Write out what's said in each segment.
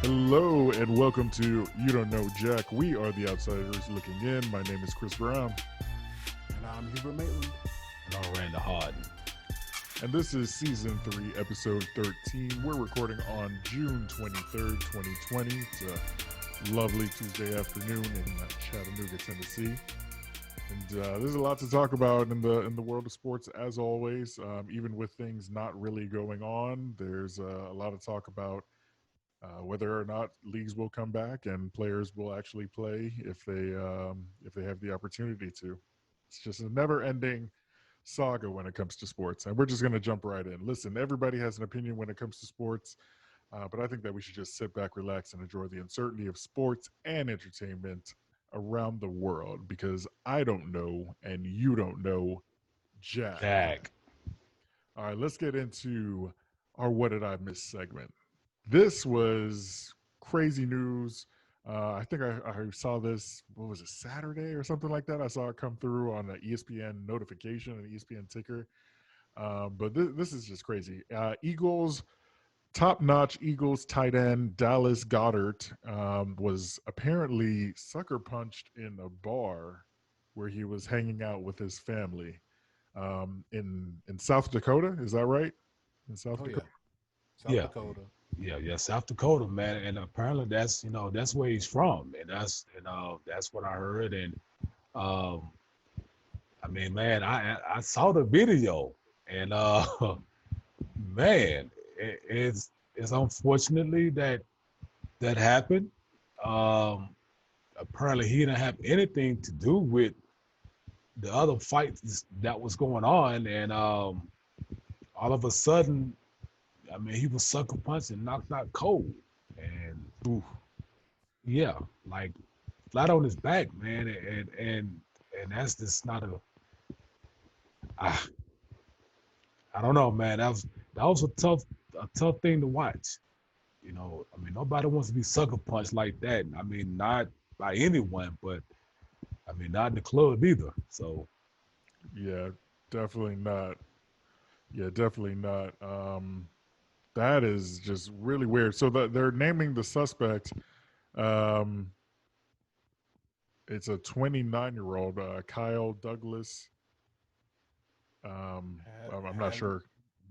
Hello and welcome to You Don't Know Jack. We are the outsiders looking in. My name is Chris Brown. And I'm Hubert Maitland. And I'm Randall Harden. And this is Season 3, Episode 13. We're recording on June 23rd, 2020. It's a lovely Tuesday afternoon in Chattanooga, Tennessee. And there's a lot to talk about in the world of sports, as always. Even with things not really going on, there's a lot of talk about whether or not leagues will come back and players will actually play if they have the opportunity to. It's just a never-ending saga when it comes to sports, and we're just going to jump right in. Listen, everybody has an opinion when it comes to sports, but I think that we should just sit back, relax, and enjoy the uncertainty of sports and entertainment around the world, because I don't know and you don't know Jack. All right, let's get into our What Did I Miss segment. This was crazy news. I think I saw this, what was it, Saturday or something like that? I saw it come through on an ESPN notification, an ESPN ticker. But this is just crazy. Top-notch Eagles tight end Dallas Goedert was apparently sucker punched in a bar where he was hanging out with his family in South Dakota. Is that right? In South Dakota? South Dakota. Yeah, South Dakota, man, and apparently that's where he's from, and that's what I heard, and I mean, man, I saw the video, and man, it's unfortunately that happened. Apparently he didn't have anything to do with the other fights that was going on, and all of a sudden, I mean, he was sucker punched and knocked out cold, and yeah, like flat on his back, man, and that's just not I don't know, man. That was a tough thing to watch. You know, I mean, nobody wants to be sucker punched like that. I mean, not by anyone, but I mean, not in the club either. So yeah, definitely not. That is just really weird. So they're naming the suspect. Um, it's a 29-year-old Kyle Douglas. I'm not sure.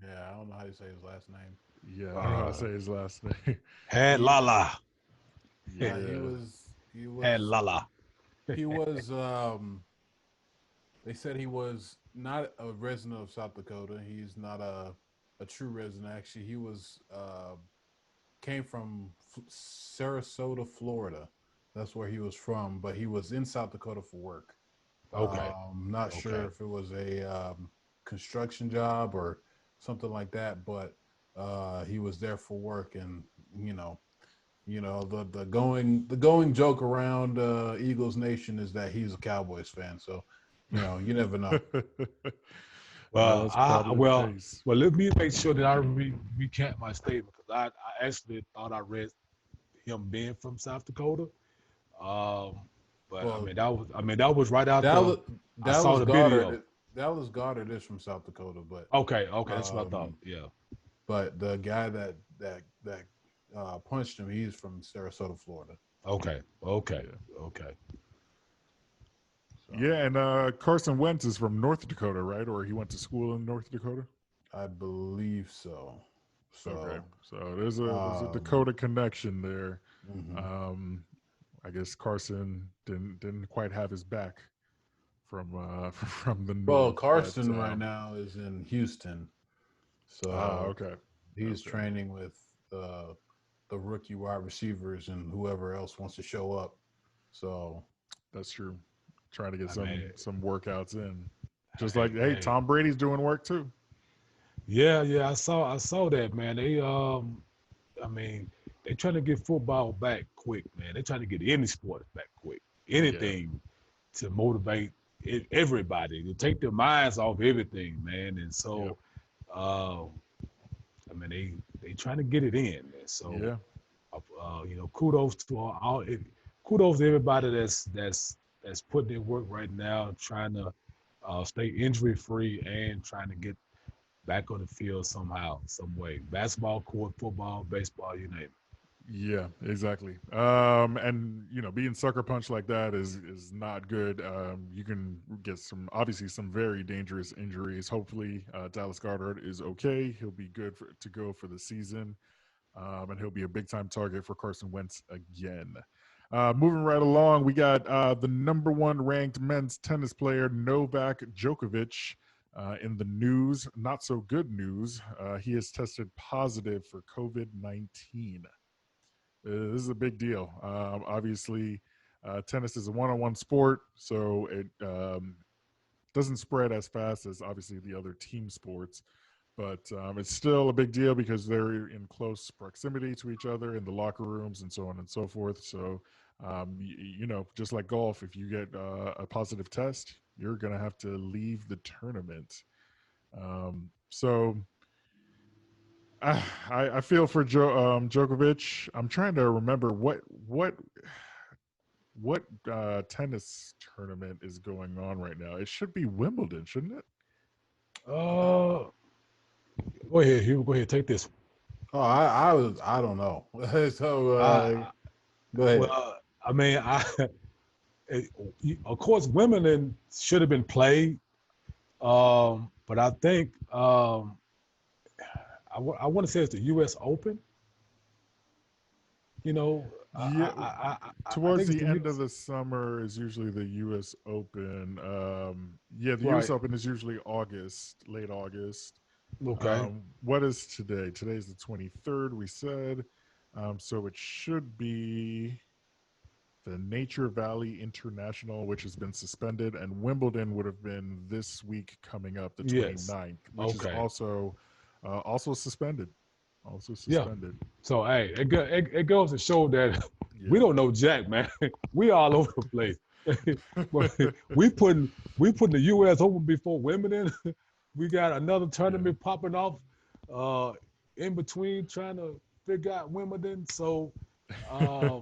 Yeah, I don't know how to say his last name. Yeah, I don't know how to say his last name. had Lala. Yeah, he was Had Lala. he was they said he was not a resident of South Dakota. He's not a true resident. Actually, he was came from Sarasota, Florida. That's where he was from, but he was in South Dakota for work. Okay. Not sure if it was a construction job or something like that, but he was there for work, and the going joke around Eagles Nation is that he's a Cowboys fan. So, you never know. Well, well, let me make sure that I recant my statement, because I actually thought I read him being from South Dakota. But Well, I mean that was right after I saw the Goddard, video. Dallas Goedert is from South Dakota, but Okay, that's what I thought. Yeah. But the guy that punched him, he's from Sarasota, Florida. Okay. So. Yeah, and Carson Wentz is from North Dakota, right? Or he went to school in North Dakota? I believe so. Okay. So there's a Dakota connection there. Mm-hmm. I guess Carson didn't quite have his back from the North. Well, Carson right now is in Houston, so okay. He's training with the rookie wide receivers and whoever else wants to show up. So that's true. Trying to get some workouts in, just like Tom Brady's doing work too. Yeah, I saw that, man. They they're trying to get football back quick, man. They're trying to get any sport back quick. Anything to motivate everybody, to take their minds off everything, man. And so, I mean, they trying to get it in. And so, kudos to kudos to everybody that's putting their work right now, trying to stay injury free and trying to get back on the field somehow, some way. Basketball court, football, baseball, you name it. Yeah, exactly. And being sucker punched like that is not good. You can get obviously some very dangerous injuries. Hopefully, Dallas Goddard is okay. He'll be good to go for the season, and he'll be a big time target for Carson Wentz again. Moving right along, we got the number one ranked men's tennis player Novak Djokovic. In the news, not so good news, he has tested positive for COVID-19. This is a big deal. Obviously, tennis is a one-on-one sport, so it doesn't spread as fast as obviously the other team sports. But it's still a big deal because they're in close proximity to each other in the locker rooms and so on and so forth. So, just like golf, if you get a positive test, you're going to have to leave the tournament. So I feel for Djokovic. I'm trying to remember what tennis tournament is going on right now. It should be Wimbledon, shouldn't it? Uh, Go ahead, Hugh. Go ahead, take this. Oh, I don't know. So I go ahead. well, I mean, it, of course, Wimbledon should have been played, but I think I want to say it's the U.S. Open. You know, Yeah, I towards think it's the the end of U.S. the summer is usually the U.S. Open. Yeah, the U.S. Right. Open is usually August, late August. Okay. What is today? Today's the 23rd. We said, so it should be the Nature Valley International, which has been suspended, and Wimbledon would have been this week coming up, the Yes. 29th, which is Okay. also suspended. Also Yeah. suspended. So hey, it goes to show that we Yeah. don't know Jack, man. We all over the place. But we putting the U.S. Open before Wimbledon. We got another Yeah. tournament popping off uh, in between trying to figure out Wimbledon. So, uh,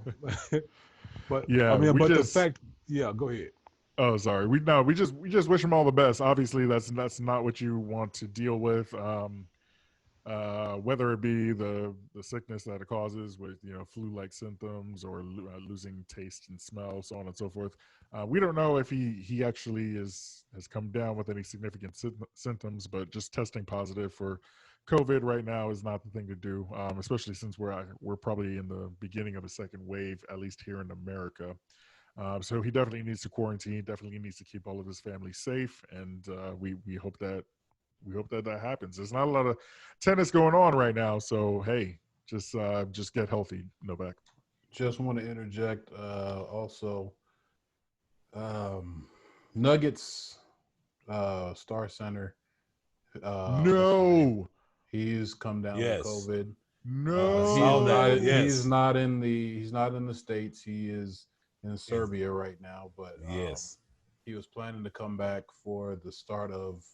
but I Yeah, mean, we but the just fact, yeah, go ahead. oh sorry. We just wish them all the best. Obviously that's not what you want to deal with. Whether it be the sickness that it causes with flu-like symptoms or losing taste and smell, so on and so forth. We don't know if he actually has come down with any significant symptoms, but just testing positive for COVID right now is not the thing to do, especially since we're probably in the beginning of a second wave, at least here in America. So he definitely needs to quarantine. Definitely needs to keep all of his family safe, and we hope that happens. There's not a lot of tennis going on right now, so hey, just get healthy, Novak. Just want to interject. Also, um, Nuggets star center. What's his name? No, He's come down with Yes, COVID. I saw He's that. not. no. He's Yes, not in the. He's not in the states. He is in it's, Serbia right now. But yes, he was planning to come back for the start of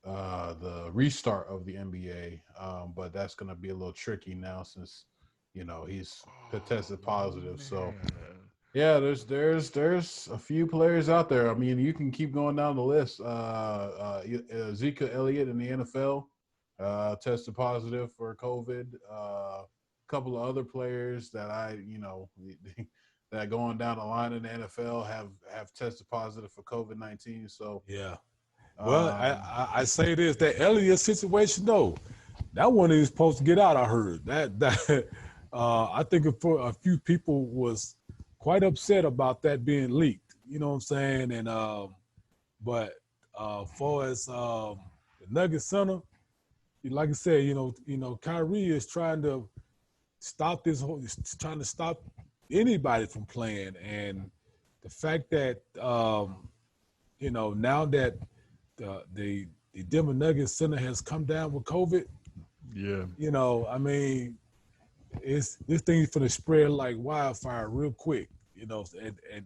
the restart of the NBA. But that's going to be a little tricky now since he's Oh tested positive. So man. yeah, there's a few players out there. I mean, you can keep going down the list. Zeke Elliott in the NFL tested positive for COVID. A couple of other players that that going down the line in the NFL have tested positive for COVID-19. So yeah. Well, um, I say this, that Elliott situation though, that one is supposed to get out. I heard that I think for a few people was quite upset about that being leaked. You know what I'm saying? And but far as the Nugget Center, like I said, Kyrie is trying to stop this whole, trying to stop anybody from playing, and the fact that now that the Denver Nuggets center has come down with COVID. Yeah. I mean, it's this thing's gonna spread like wildfire real quick. And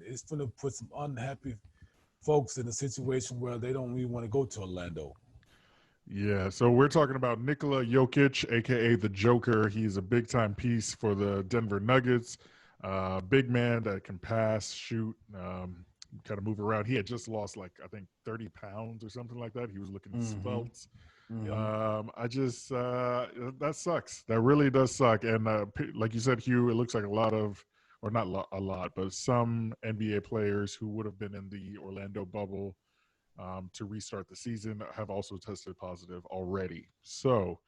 it's gonna put some unhappy folks in a situation where they don't even want to go to Orlando. Yeah, so we're talking about Nikola Jokic, aka the Joker. He's a big time piece for the Denver Nuggets. Big man that can pass, shoot, kind of move around. He had just lost like I think 30 pounds or something like that. He was looking mhm. svelte. Hmm. I just that sucks. That really does suck. And like you said, Hugh, it looks like a lot of, or not a lot, but some NBA players who would have been in the Orlando bubble to restart the season have also tested positive already. So,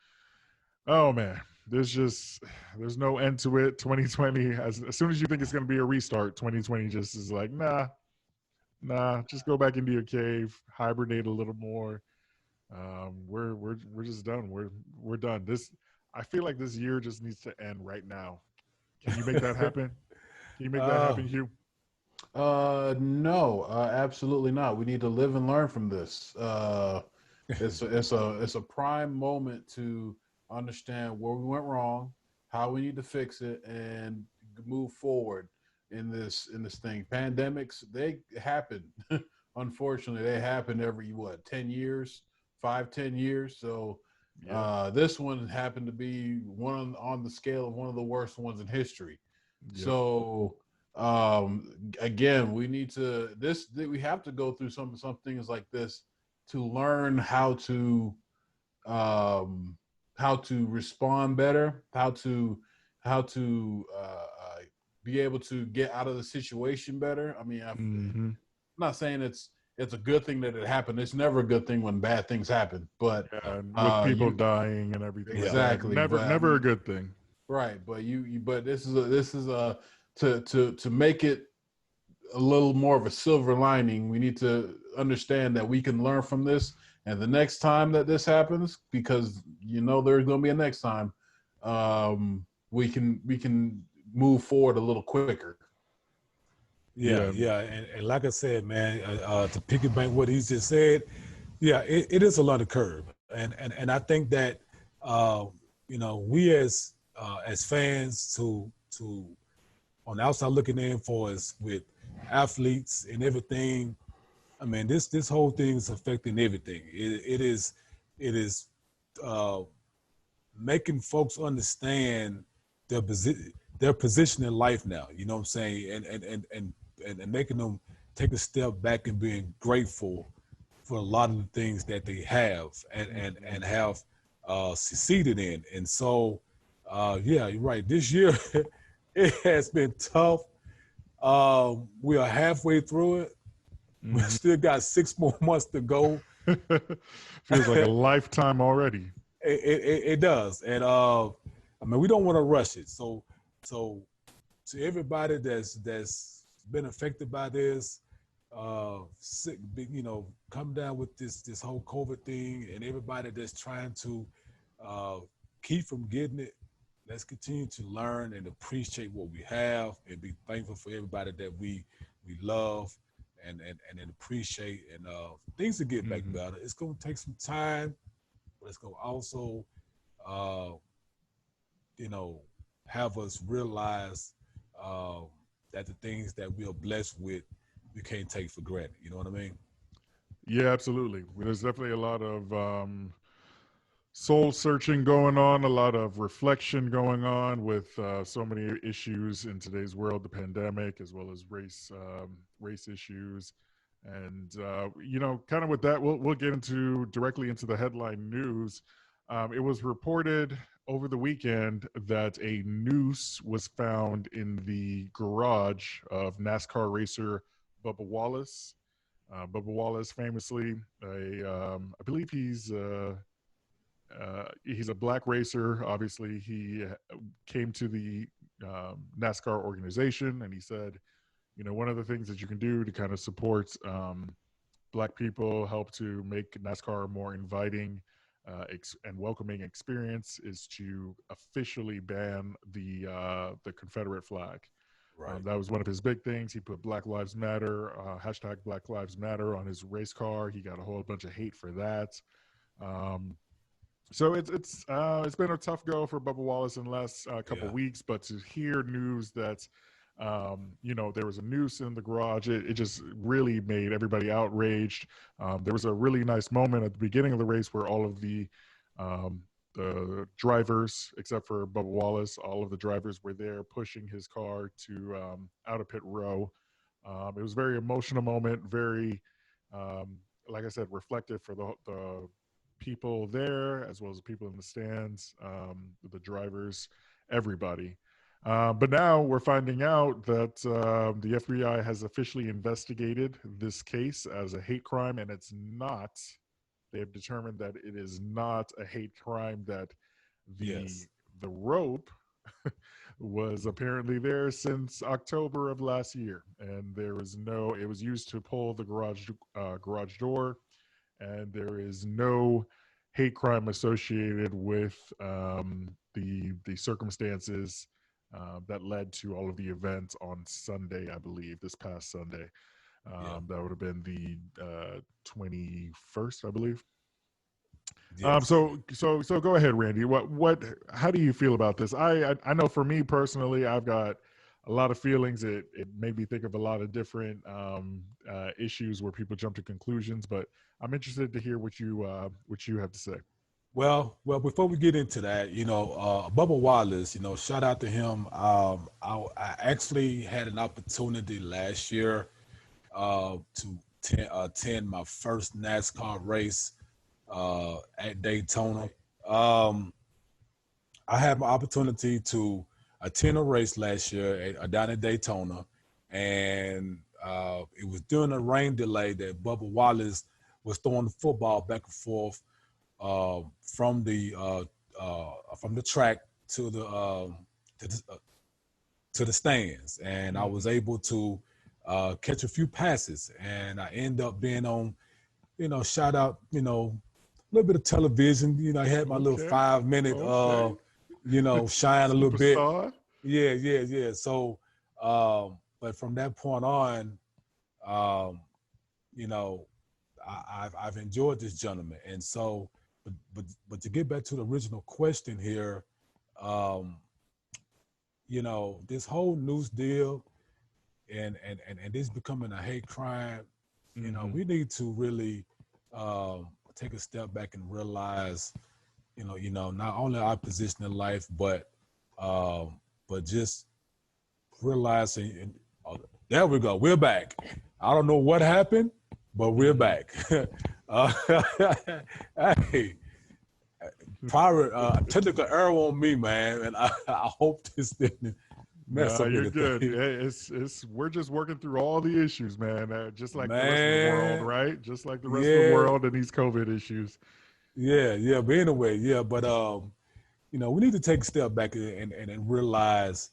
oh man, there's no end to it. 2020, as soon as you think it's going to be a restart, 2020 just is like, nah, just go back into your cave, hibernate a little more. We're just done. We're done. I feel like this year just needs to end right now. Can you make that happen? Can you make that uh, happen, Hugh? No, absolutely not. We need to live and learn from this. It's a prime moment to understand where we went wrong, how we need to fix it, and move forward in this thing. Pandemics, they happen. Unfortunately, they happen every 10 years, 5, 10 years. So Yeah. this one happened to be one on the scale of one of the worst ones in history. Yep. So again, we have to go through some things like this to learn um how to respond better, how to be able to get out of the situation better. I mean, I'm Mm-hmm. not saying it's a good thing that it happened. It's never a good thing when bad things happen, but Yeah, and with people you dying and everything like yeah, that, exactly. never But I never a mean, good thing. right, but but this is a to make it a little more of a silver lining. We need to understand that we can learn from this, and the next time that this happens, because there's going to be a next time, we can move forward a little quicker. yeah, Yeah. yeah. And like I said, man, to piggyback what he just said, yeah, it is a learning curve, and I think that uh, we as fans to on the outside looking in for us with athletes and everything. I mean, this whole thing is affecting everything. It is uh, making folks understand their position in life now. You know what I'm saying, and making them take a step back and being grateful for a lot of the things that they have and have succeeded in. And so, yeah, you're right. This year it has been tough. We are halfway through it. We Mm-hmm. still got 6 more months to go. Feels like a lifetime already. It does, and I mean, we don't want to rush it. So to everybody that's been affected by this, sick, come down with this whole COVID thing, and everybody that's trying to uh, keep from getting it. Let's continue to learn and appreciate what we have, and be thankful for everybody that we love and appreciate, and things to get back Mm-hmm. better. It's gonna take some time, but it's gonna also, uh, you know, have us realize um, that the things that we are blessed with, we can't take for granted. You know what I mean? Yeah, absolutely. There's definitely a lot of soul searching going on, a lot of reflection going on with so many issues in today's world, the pandemic, as well as race issues. And kind of with that, we'll get into directly into the headline news. It was reported over the weekend that a noose was found in the garage of NASCAR racer Bubba Wallace. Bubba Wallace, famously, I believe he's a black racer. Obviously, he came to the NASCAR organization, and he said, one of the things that you can do to kind of support black people, help to make NASCAR a more inviting and welcoming experience, is to officially ban the Confederate flag. Right. That was one of his big things. He put Black Lives Matter, hashtag Black Lives Matter on his race car. He got a whole bunch of hate for that. Um, so it's been a tough go for Bubba Wallace in the last couple Yeah. weeks, but to hear news that there was a noose in the garage, it just really made everybody outraged. There was a really nice moment at the beginning of the race where all of um, the drivers, except for Bubba Wallace, all of the drivers were there pushing his car to out of pit row. It was a very emotional moment, very, like I said, reflective for the people there, as well as the people in the stands, the drivers, everybody. But now we're finding out that the FBI has officially investigated this case as a hate crime, and it's not. They have determined that it is not a hate crime, that the rope was apparently there since October of last year, and there was no. It was used to pull the garage door, and there is no hate crime associated with the circumstances that led to all of the events on Sunday, I believe, this past Sunday. That would have been the 21st, I believe. Yes. So go ahead, Randy. How do you feel about this? I know for me personally, I've got a lot of feelings. It made me think of a lot of different issues where people jump to conclusions, but I'm interested to hear what you have to say. Well, before we get into that, Bubba Wallace, shout out to him. I actually had an opportunity last year to attend my first NASCAR race at Daytona. I had my opportunity to attend a race last year down at Daytona, and it was during a rain delay that Bubba Wallace was throwing the football back and forth from the track to the stands, and I was able to catch a few passes, and I end up being on, shout out, a little bit of television. I had my little 5-minute, shine a little bit. Yeah. So, but from that point on, I've enjoyed this gentleman, and so. But to get back to the original question here, this whole news deal and this becoming a hate crime, we need to really take a step back and realize, not only our position in life, but just realizing. There we go. We're back. I don't know what happened, but we're back. Hey, private technical error on me, man, and I hope this didn't mess up. You're good. We're just working through all the issues, man. Just like the rest of the world, right? Just like the rest of the world and these COVID issues. Yeah. But anyway, but we need to take a step back and realize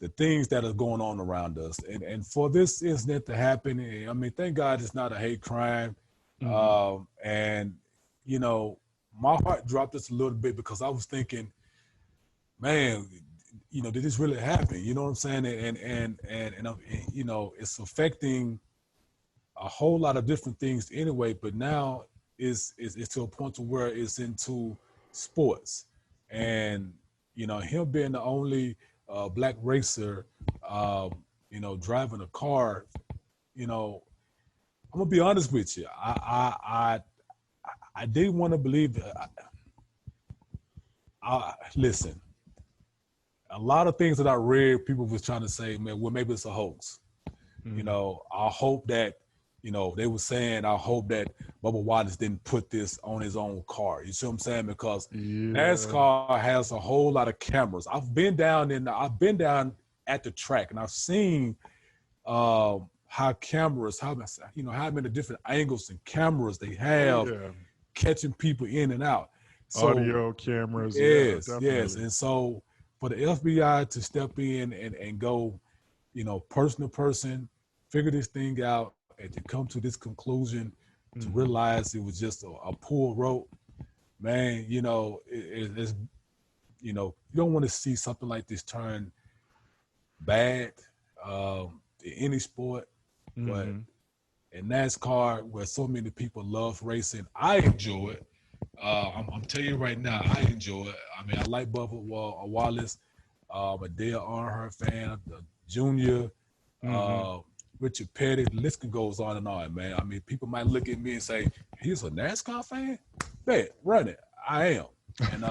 the things that are going on around us, and for this incident to happen, I mean, thank God it's not a hate crime. And my heart dropped just a little bit because I was thinking, man, did this really happen? You know what I'm saying? And it's affecting a whole lot of different things anyway. But now it's to a point to where it's into sports, and him being the only black racer, driving a car, I'm gonna be honest with you. I didn't want to believe that. Listen, a lot of things that I read, people was trying to say, man, well, maybe it's a hoax. I hope that, they were saying, I hope that Bubba Wallace didn't put this on his own car. You see what I'm saying? Because NASCAR has a whole lot of cameras. I've been down at the track, and I've seen how cameras, how many different angles and cameras they have catching people in and out. So, audio cameras. Yes. And so for the FBI to step in and go, person to person, figure this thing out, and to come to this conclusion, to realize it was just a pull rope, man, it's, you don't want to see something like this turn bad in any sport, but in NASCAR, where so many people love racing, I enjoy it. I'm telling you right now, I enjoy it. I mean, I like Bubba Wallace. I'm a Dale Earnhardt fan, Junior, Richard Petty. The list goes on and on, man. I mean, people might look at me and say, he's a NASCAR fan? Bet, run it. I am. And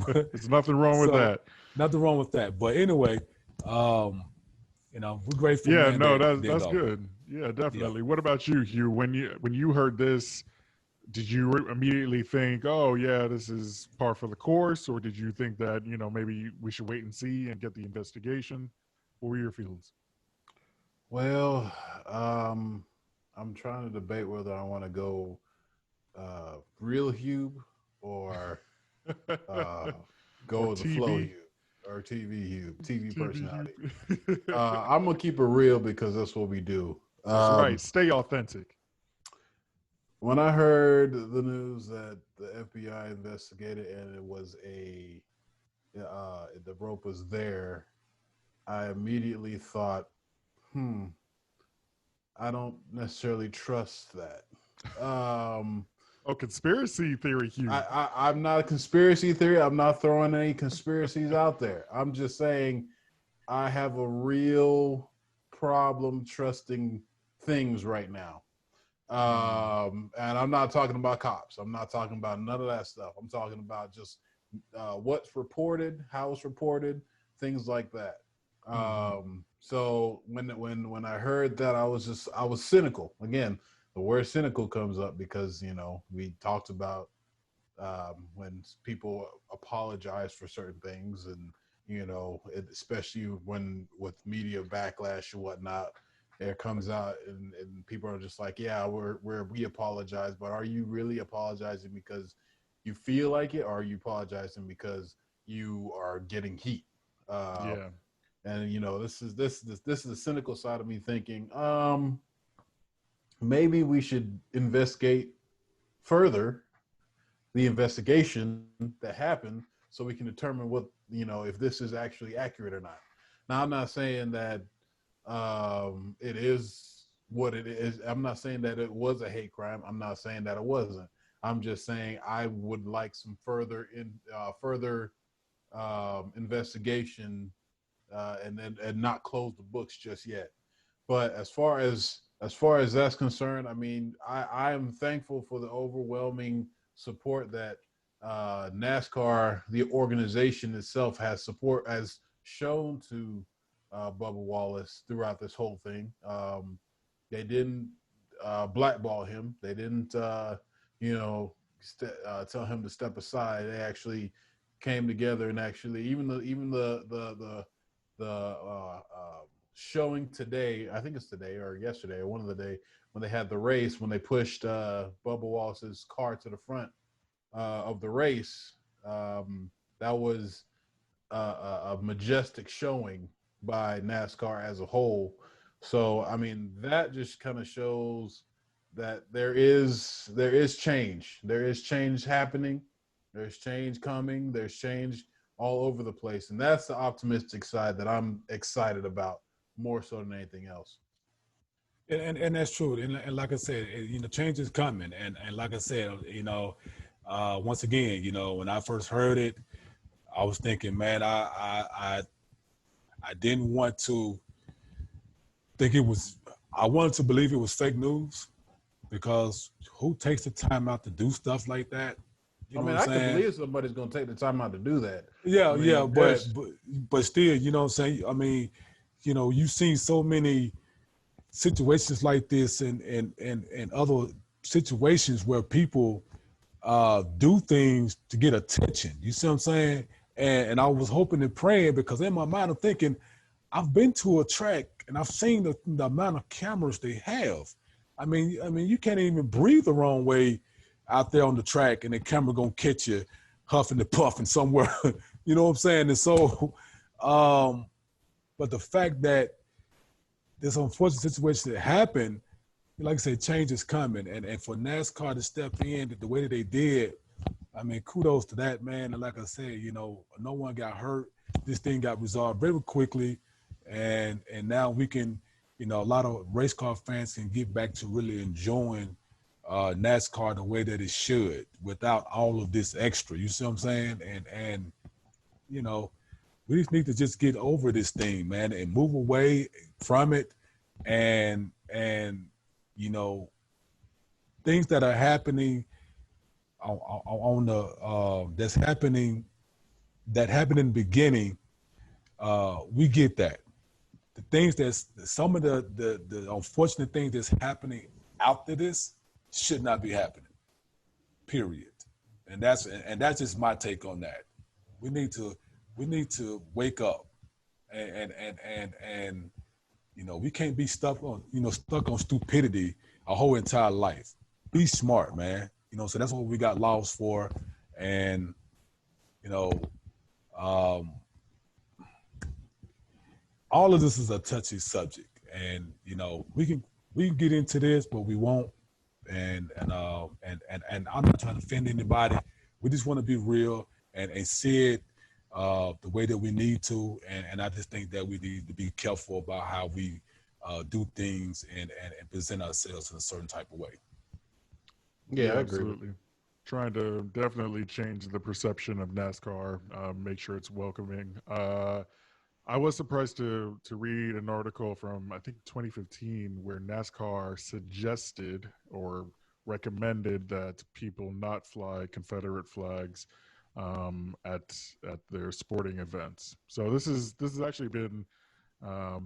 there's nothing wrong with that. Nothing wrong with that. But anyway, we're grateful. Yeah, no, that's good. Yeah, definitely. Yeah. What about you, Hugh? When you heard this, did you immediately think, oh yeah, this is par for the course, or did you think that maybe we should wait and see and get the investigation? What were your feelings? Well, I'm trying to debate whether I want to go real Hube or uh, Or go with the flow TV, Hube or TV Hube, TV TV. personality. I'm gonna keep it real because that's what we do. That's right. Stay authentic. When I heard the news that the FBI investigated and it was the rope was there, I immediately thought, I don't necessarily trust that. Oh, conspiracy theory, Hugh. I'm not a conspiracy theory. I'm not throwing any conspiracies out there. I'm just saying I have a real problem trusting things right now. And I'm not talking about cops. I'm not talking about none of that stuff. I'm talking about just what's reported, how it's reported, things like that. So when I heard that, I was cynical. Again, the word cynical comes up because we talked about when people apologize for certain things, and especially when with media backlash and whatnot, it comes out and people are just like, yeah, we apologize, but are you really apologizing because you feel like it, or are you apologizing because you are getting heat? Yeah. And this is the cynical side of me thinking, maybe we should investigate further the investigation that happened so we can determine what if this is actually accurate or not. Now, I'm not saying that it is what it is. I'm not saying that it was a hate crime. I'm not saying that it wasn't. I'm just saying I would like some further investigation and not close the books just yet. But as far as that's concerned, I mean, I am thankful for the overwhelming support that NASCAR, the organization itself, has shown to Bubba Wallace throughout this whole thing. They didn't blackball him. They didn't, tell him to step aside. They actually came together and actually even the showing today, I think it's today or yesterday or one of the day when they had the race, when they pushed Bubba Wallace's car to the front of the race, that was a majestic showing by NASCAR as a whole. So, I mean, that just kind of shows that there is change. There is change happening. There's change coming. There's change all over the place. And that's the optimistic side that I'm excited about more so than anything else. And that's true. And like I said, change is coming. And like I said, once again, when I first heard it, I was thinking, man, I didn't want to think I wanted to believe it was fake news, because who takes the time out to do stuff like that? You know what I'm saying? I can believe somebody's going to take the time out to do that. Yeah, but still, you know what I'm saying? I mean, you've seen so many situations like this and other situations where people do things to get attention. You see what I'm saying? And I was hoping and praying, because in my mind I'm thinking, I've been to a track and I've seen the amount of cameras they have. I mean, you can't even breathe the wrong way out there on the track, and the camera gonna catch you huffing and puffing somewhere. You know what I'm saying? And so, but the fact that this unfortunate situation that happened, like I said, change is coming, and for NASCAR to step in the way that they did, I mean, kudos to that, man. And like I said, no one got hurt. This thing got resolved very quickly, and now we can, a lot of race car fans can get back to really enjoying NASCAR the way that it should, without all of this extra. You see what I'm saying? And we just need to just get over this thing, man, and move away from it, and things that are happening on the that happened in the beginning. We get that. The things some of the unfortunate things that's happening after this should not be happening. period. And that's just my take on that. We need to wake up, and we can't be stuck on stupidity our whole entire life. Be smart, man. So that's what we got laws for, and all of this is a touchy subject, and we can get into this, but we won't. And I'm not trying to offend anybody. We just want to be real and see it the way that we need to. And I just think that we need to be careful about how we do things and present ourselves in a certain type of way. Yeah, I agree. Absolutely. Trying to definitely change the perception of NASCAR, make sure it's welcoming. I was surprised to read an article from, I think, 2015, where NASCAR suggested or recommended that people not fly Confederate flags at their sporting events. So this has actually been a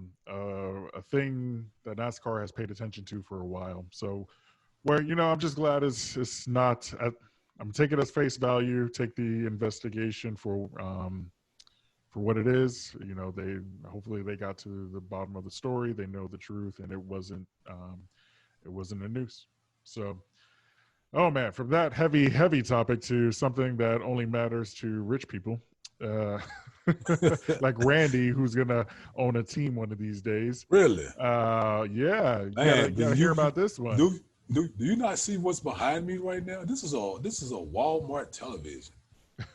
thing that NASCAR has paid attention to for a while. So where I'm just glad it's not. I'm taking it as face value. Take the investigation for what it is. Hopefully they got to the bottom of the story. They know the truth, and it wasn't a noose. So, oh man, from that heavy topic to something that only matters to rich people, like Randy, who's gonna own a team one of these days. Really? Yeah. Man, you gotta hear about this one. Do you not see what's behind me right now? This is a Walmart television.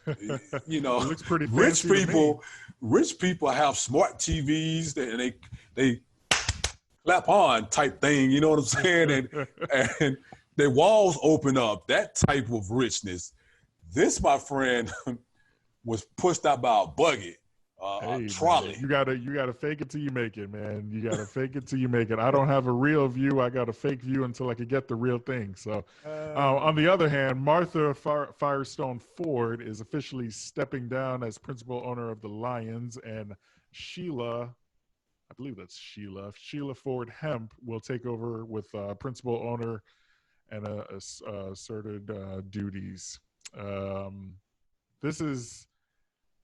It looks pretty rich fancy people. Rich people have smart TVs and they clap on type thing. You know what I'm saying? And their walls open up. That type of richness. This, my friend, was pushed out by a buggy, a trolley. Man, you gotta fake it till you make it, man. You gotta fake it till you make it. I don't have a real view. I got a fake view until I could get the real thing. So, on the other hand, Martha Firestone Ford is officially stepping down as principal owner of the Lions, and Sheila Ford Hemp will take over with principal owner and asserted duties. This is.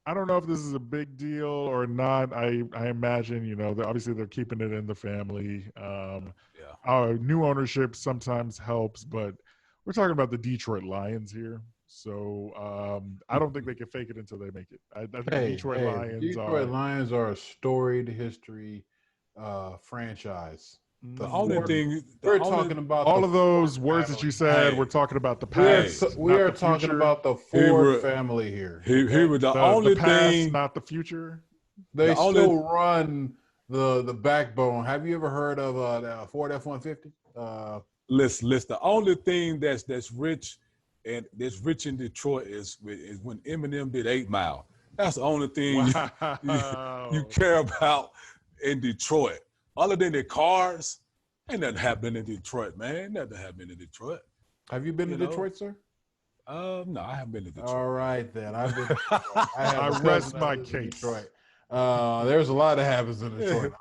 I don't know if this is a big deal or not. I imagine, obviously they're keeping it in the family. Our new ownership sometimes helps, but we're talking about the Detroit Lions here. So I don't think they can fake it until they make it. I think Detroit Lions are a storied history franchise. The only thing we're talking about all of those words that you said. We're talking about the past. We are talking about the Ford family here. Here were the only past, thing, not the future. They still run the backbone. Have you ever heard of the Ford F-150? Listen. The only thing that's rich and that's rich in Detroit is when Eminem did 8 Mile. That's the only thing you care about in Detroit. Other than the cars, ain't nothing happening in Detroit, man. Nothing happening in Detroit. Have you been to Detroit, sir? No, I haven't been to Detroit. All right, then. I rest my case. Detroit. There's a lot that happens in Detroit.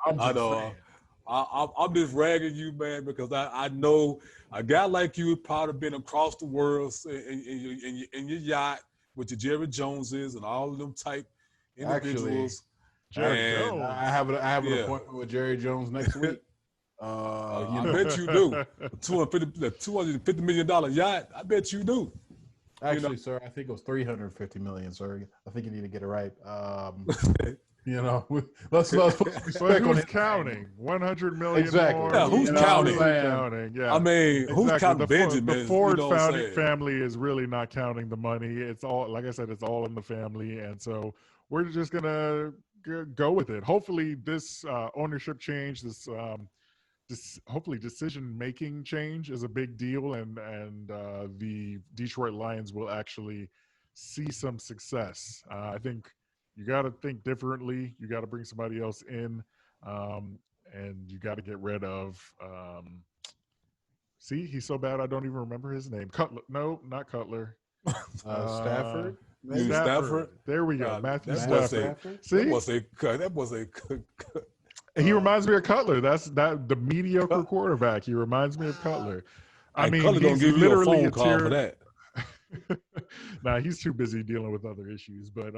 I'm just ragging you, man, because I know a guy like you would probably been across the world in your yacht with your Jerry Joneses and all of them type individuals. Actually, I have an appointment with Jerry Jones next week. I bet you do. $250 million yacht. I bet you do. Actually, sir, I think it was $350 million, sir. I think you need to get it right. Let's who's counting? 100 million. Exactly. More, yeah, who's counting? Yeah. I mean, who's counting Benjamin? The Ford family is really not counting the money. It's all, like I said, it's all in the family, and so we're just gonna go with it. Hopefully, this ownership change, this hopefully decision-making change is a big deal, and the Detroit Lions will actually see some success. I think you got to think differently. You got to bring somebody else in, and you got to get rid of. See, he's so bad I don't even remember his name. Cutler? No, not Cutler. Stafford. Stafford. There we go. Matthew Stafford. See, that was a. He reminds me of Cutler. That's the mediocre quarterback. He reminds me of Cutler. I mean, Cutler he's gonna give literally you a phone call for that. Nah, he's too busy dealing with other issues. But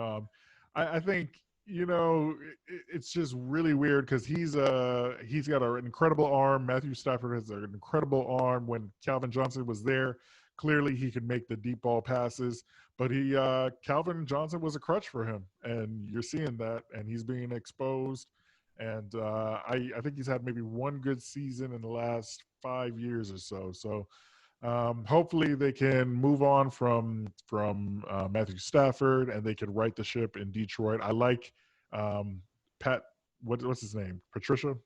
I think it's just really weird because he's got an incredible arm. Matthew Stafford has an incredible arm. When Calvin Johnson was there, clearly he could make the deep ball passes. But Calvin Johnson was a crutch for him, and you're seeing that, and he's being exposed. And I think he's had maybe one good season in the last 5 years or so. So hopefully they can move on from Matthew Stafford, and they can right the ship in Detroit. I like Pat. What's his name? Patricia.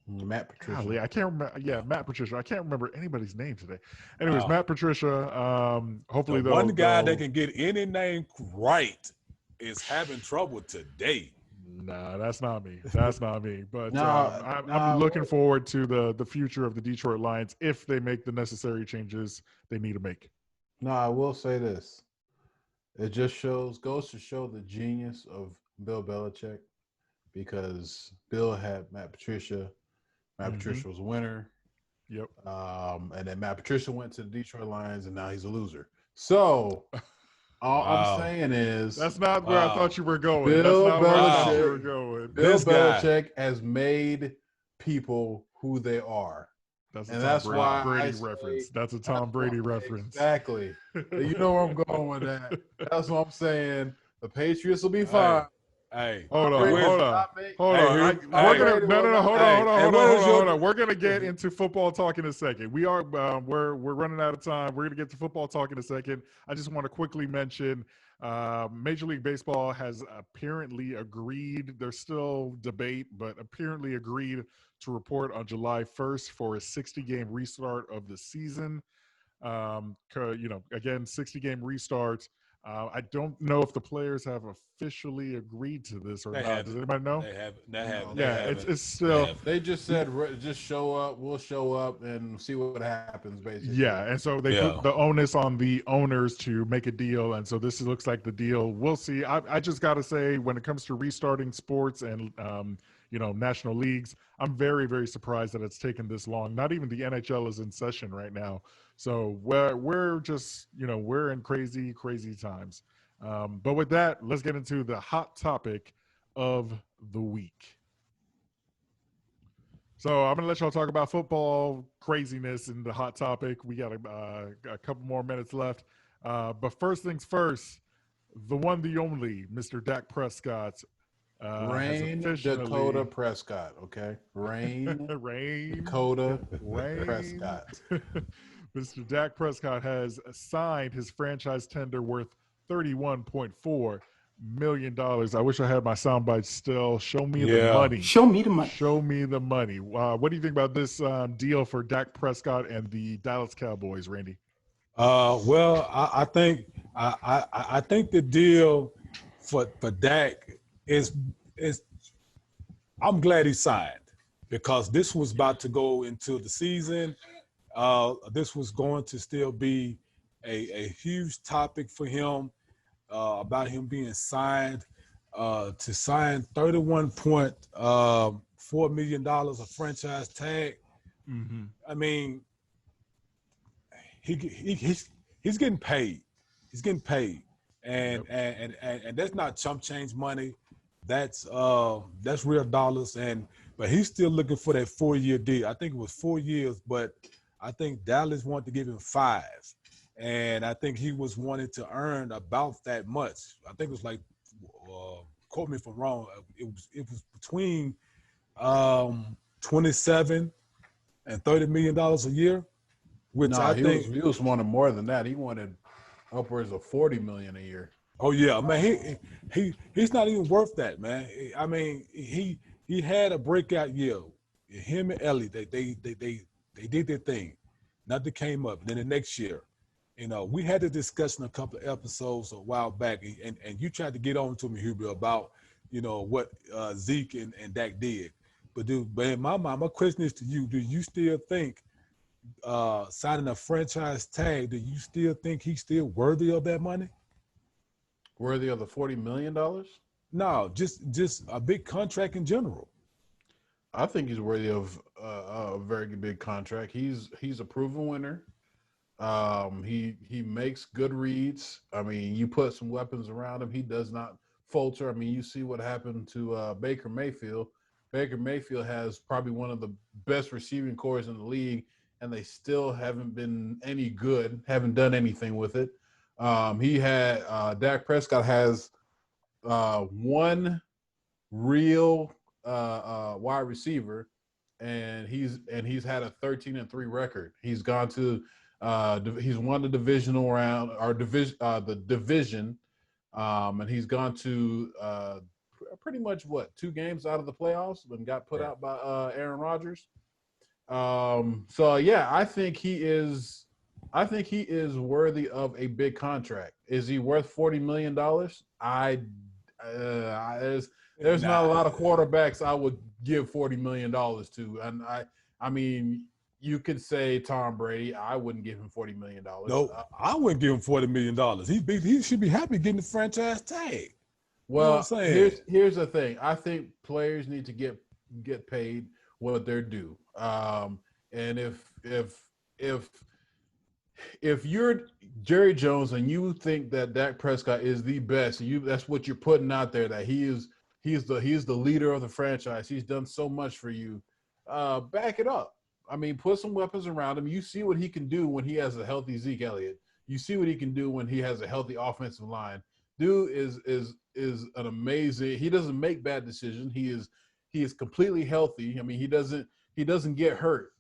Matt Patricia. Golly, I can't remember. Yeah, Matt Patricia. I can't remember anybody's name today. Anyways, Wow. Matt Patricia. Hopefully, The one guy that can get any name right is having trouble today. Nah, that's not me. That's not me. But No, I'm looking forward to the future of the Detroit Lions if they make the necessary changes they need to make. No, I will say this. It just goes to show the genius of Bill Belichick, because Bill had Matt Patricia. Matt Patricia was a winner. Yep. And then Matt Patricia went to the Detroit Lions, and now he's a loser. So all I'm saying is that's not where I thought you were going. Bill That's not where I thought you were going. Bill Belichick has made people who they are. That's That's why Brady reference. That's a Tom Brady reference. Exactly. You know where I'm going with that. That's what I'm saying. The Patriots will be fine. Hey, hold on. Hold on. We're gonna get into football talk in a second. We're running out of time. We're gonna get to football talk in a second. I just want to quickly mention Major League Baseball has apparently agreed. There's still debate, but apparently agreed to report on July 1st for a 60-game restart of the season. Again, 60-game restart. I don't know if the players have officially agreed to this or not. Does anybody know? They have. It's still. They just said just show up. We'll show up and see what happens, basically. Yeah, and so they put the onus on the owners to make a deal, and so this looks like the deal. We'll see. I just got to say, when it comes to restarting sports and national leagues, I'm very, very surprised that it's taken this long. Not even the NHL is in session right now. So we're just, we're in crazy, crazy times. But with that, let's get into the hot topic of the week. So I'm going to let y'all talk about football craziness and the hot topic. We got a couple more minutes left. But first things first, the one, the only, Mr. Dak Prescott. Rain Dakota Prescott, okay? Rain Dakota Prescott. Mr. Dak Prescott has signed his franchise tender worth $31.4 million. I wish I had my soundbite still. Show me the money. Show me the money. Show me the money. What do you think about this deal for Dak Prescott and the Dallas Cowboys, Randy? Well, I think the deal for Dak is I'm glad he signed, because this was about to go into the season. This was going to still be a huge topic for him, about him being signed, to sign $31.4 million of franchise tag. Mm-hmm. I mean, he's getting paid. He's getting paid, and that's not chump change money. That's real dollars, but he's still looking for that 4-year deal. I think it was 4 years, but I think Dallas wanted to give him 5, and I think he was wanting to earn about that much. I think it was like, quote me if I'm wrong, it was between $27 and $30 million a year, which he was wanting more than that. He wanted upwards of $40 million a year. Oh yeah, man, he's not even worth that, man. I mean, he had a breakout year. Him and Ellie, they did their thing. Nothing came up. Then the next year, we had a discussion a couple of episodes a while back, and you tried to get on to me, Huber, about what Zeke and Dak did. But in my mind, my question is to you: do you still think signing a franchise tag? Do you still think he's still worthy of that money? Worthy of the $40 million? No, just a big contract in general. I think he's worthy of a very big contract. He's a proven winner. He makes good reads. I mean, you put some weapons around him, he does not falter. I mean, you see what happened to Baker Mayfield. Baker Mayfield has probably one of the best receiving cores in the league, and they still haven't been any good, haven't done anything with it. Dak Prescott has one real wide receiver, and he's had a 13-3 record. He's gone to he's won the divisional round or the division, and he's gone to pretty much 2 games out of the playoffs and got put out by Aaron Rodgers. So yeah, I think he is worthy of a big contract. Is he worth $40 million? There's not a lot of quarterbacks I would give $40 million to. And I mean, you could say Tom Brady. I wouldn't give him $40 million. No, I wouldn't give him $40 million. He should be happy getting the franchise tag. Well, you know what I'm saying? Here's the thing. I think players need to get paid what they're due. And if you're Jerry Jones and you think that Dak Prescott is the best, that's what you're putting out there, that he's the leader of the franchise. He's done so much for you. Back it up. I mean, put some weapons around him. You see what he can do when he has a healthy Zeke Elliott. You see what he can do when he has a healthy offensive line. Dude is an amazing. He doesn't make bad decisions. He is completely healthy. I mean, he doesn't get hurt.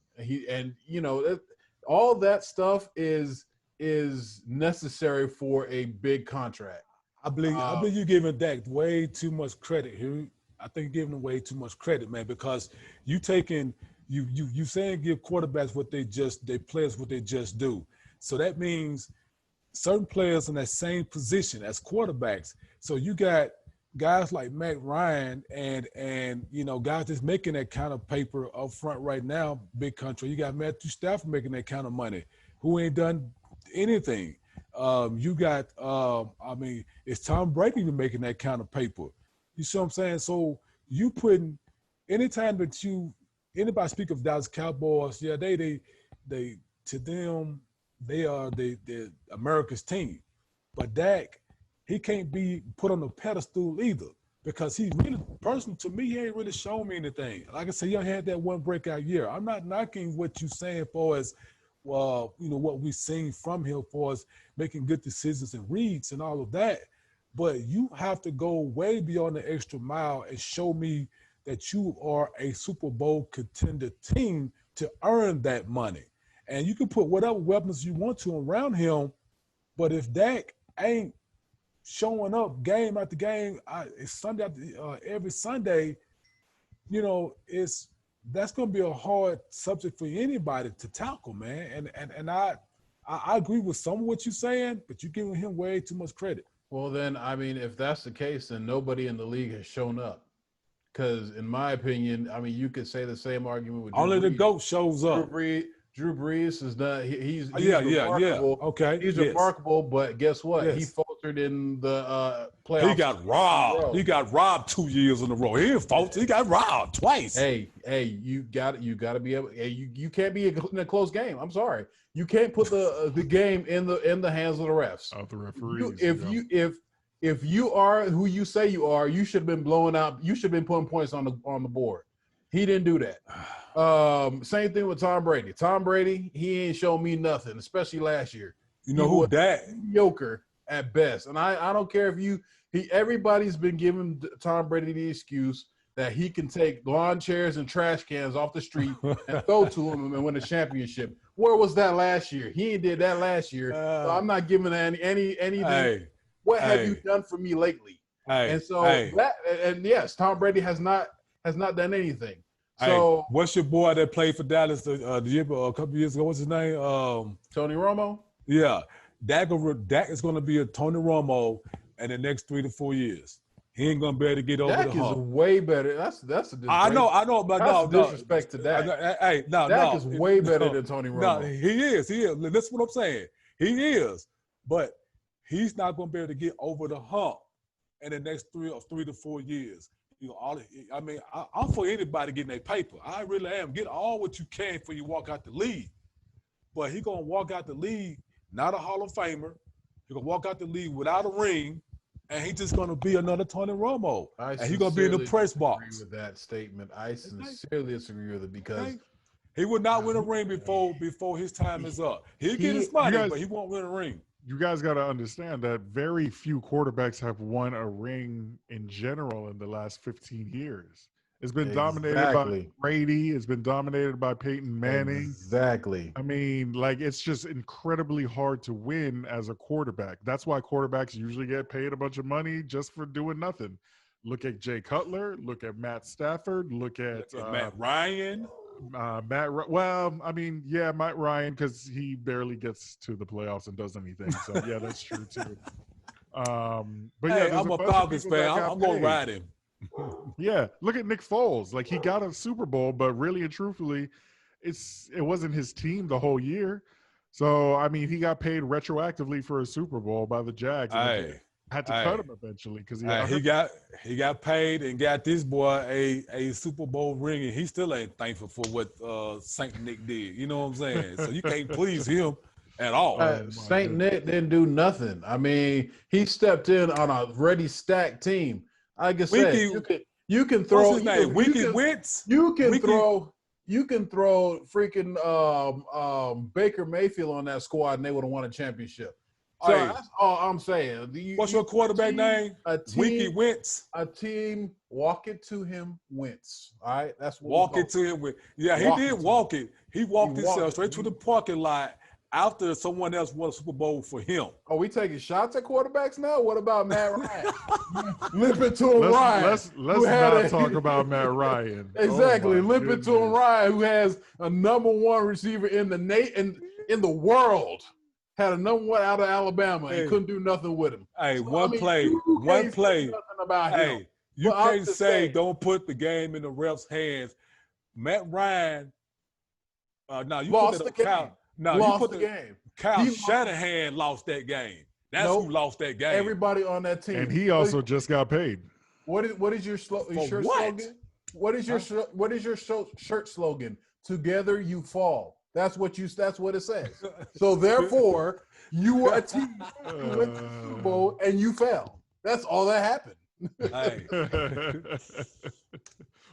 All that stuff is necessary for a big contract. I believe you're giving Dak way too much credit here. I think you're giving him way too much credit, man, because you saying give quarterbacks they players what they just do. So that means certain players in that same position as quarterbacks. So you got guys like Matt Ryan and guys that's making that kind of paper up front right now, big country. You got Matthew Stafford making that kind of money, who ain't done anything. You got it's Tom Brady making that kind of paper. You see what I'm saying? So you putting anytime that anybody speak of Dallas Cowboys, yeah, they to them they are the America's team. But Dak, he can't be put on a pedestal either, because he really, personally, to me, he ain't really shown me anything. Like I said, he had that one breakout year. I'm not knocking what you're saying for as what we've seen from him for as making good decisions and reads and all of that. But you have to go way beyond the extra mile and show me that you are a Super Bowl contender team to earn that money. And you can put whatever weapons you want to around him, but if Dak ain't showing up game after game, it's Sunday after, every Sunday, that's going to be a hard subject for anybody to tackle, man. And I agree with some of what you're saying, but you're giving him way too much credit. Well, then, I mean, if that's the case, then nobody in the league has shown up. Because, in my opinion, I mean, you could say the same argument with Drew Only Brees. the GOAT shows up. Drew Brees is not. He's remarkable. Yeah. Okay. He's remarkable, but guess what? Yes. He faltered in the playoffs. He got robbed. He got robbed 2 years in a row. He didn't falter. He got robbed twice. Hey, you got to be able. Hey, you can't be in a close game. I'm sorry. You can't put the game in the hands of the refs. Out the referees. If you are who you say you are, you should have been blowing out. You should have been putting points on the board. He didn't do that. Same thing with Tom Brady. Tom Brady, he ain't shown me nothing, especially last year. You know who that? Mediocre at best. And I don't care if everybody's been giving Tom Brady the excuse that he can take lawn chairs and trash cans off the street and throw to him and win a championship. Where was that last year? He ain't did that last year. So I'm not giving anything. Hey, what have you done for me lately? And so yes, Tom Brady has not done anything. So what's your boy that played for Dallas a couple years ago? What's his name? Tony Romo. Yeah, Dak is going to be a Tony Romo in the next 3 to 4 years. He ain't going to be able to get over the hump. Dak is way better. That's a disrespect. I know, but that's disrespect to Dak. Dak is way better than Tony Romo. No, he is. That's what I'm saying. He is, but he's not going to be able to get over the hump in the next 3 to 4 years. I'm for anybody getting their paper. I really am. Get all what you can before you walk out the league. but he gonna walk out the league not a Hall of Famer. He gonna walk out the league without a ring, and he just gonna be another Tony Romo. And he gonna be in the press box. With that statement, I sincerely disagree with it because he would not win a ring before his time is up. He'll get his money, but he won't win a ring. You guys got to understand that very few quarterbacks have won a ring in general in the last 15 years. It's been dominated by Brady. It's been dominated by Peyton Manning. Exactly. I mean, like, it's just incredibly hard to win as a quarterback. That's why quarterbacks usually get paid a bunch of money just for doing nothing. Look at Jay Cutler. Look at Matt Stafford. Look at Matt Ryan. Matt Ryan, because he barely gets to the playoffs and does anything. So yeah, that's true too. But hey, I'm a Falcons fan. I'm gonna ride him. Yeah, look at Nick Foles. Like, he got a Super Bowl, but really and truthfully, it wasn't his team the whole year. So I mean, he got paid retroactively for a Super Bowl by the Jags. Had to cut him eventually because he got paid and got this boy a Super Bowl ring, and he still ain't thankful for what Saint Nick did. You know what I'm saying? So you can't please him at all. Saint Nick didn't do nothing. I mean, he stepped in on a ready stacked team. Like I said, you can throw. What's his name? Wentz. You can throw freaking Baker Mayfield on that squad, and they would have won a championship. So that's all I'm saying. What's your quarterback name? Wiki Wentz. A team, walk it to him, Wentz. All right, that's what walk it to him. Yeah, he did walk it. He walked himself straight to the parking lot after someone else won a Super Bowl for him. Are we taking shots at quarterbacks now? What about Matt Ryan? Limping to him, Ryan. Let's not talk about Matt Ryan. Exactly, limping to him, Ryan, who has a #1 receiver in the world. Had a #1 out of Alabama and couldn't do nothing with him. Hey, one play. Nothing about him. You can't say don't put the game in the ref's hands. Matt Ryan. You lost put the game. Lost the game. Kyle Shanahan lost that game. That's who lost that game. Everybody on that team. And he also just got paid. What is your shirt slogan? What is your shirt slogan? Together you fall. That's what it says. So therefore, you were a team who went to the Super Bowl and you fell. That's all that happened. Hey.